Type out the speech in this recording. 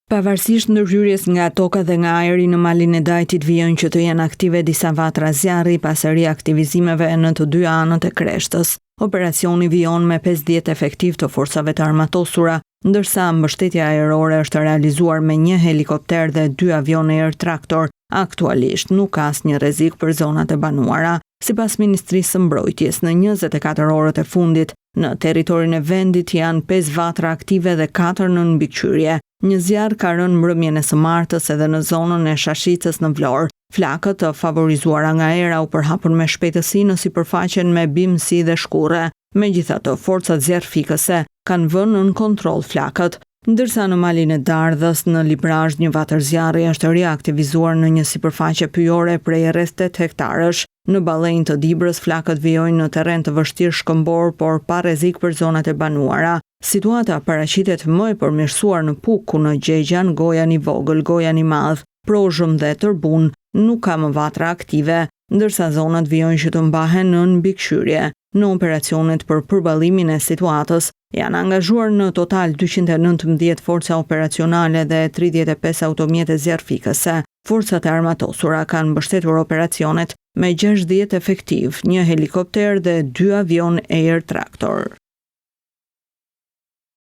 Pavarësisht ndërhyrjes nga toka dhe nga ajri në malin e Dajtit, vijojnë që të jenë aktive disa vatra zjarri pas riaktivizimeve në të dy anët e Kreshtës. Operacioni vijon me 50 efektiv të forcave të armatosura, ndërsa mbështetja ajrore është realizuar me 1 helikopter dhe 2 avione Air Tractor. Aktualisht nuk ka asnjë rrezik për zonat e banuara. Sipas Ministrisë së Mbrojtjes, në 24 orët e fundit, në territorin e vendit janë 5 vatra aktive dhe 4 në mbikëqyrje. Një zjarr ka rënë mbrëmjen e së martës edhe në zonën e Shashicës në Vlorë. Flakët të favorizuara nga era u përhapën me shpejtësi në sipërfaqen me bimësi dhe shkurre. Megjithatë, forcat zjarrfikëse kanë vënë në kontroll flakët. Ndërsa në malin e Dardhës, në Librazh, një vatër zjarri është riaktivizuar në një sipërfaqe pyjore prej rreth 8 hektarësh. Në Ballënjë të Dibrës, flakët vijojnë në terren të vështirë shkëmbor, por pa rrezik për zonat e banuara. Situata paraqitet më e përmirësuar në Puk, ku në Gjegjan, Gojan i Vogël, Gojan i Madh, Prozhëm dhe Tërbun nuk ka më vatra aktive, ndërsa zonat vijojnë që të mbahen në mbikëqyrje. Në operacionet për përballimin e situatës janë angazhuar në total 219 forca operacionale dhe 35 automjete zjarrfikëse. Forcat e armatosura kanë mbështetur operacionet me 60 efektiv, 1 helikopter dhe 2 avion Air Tractor.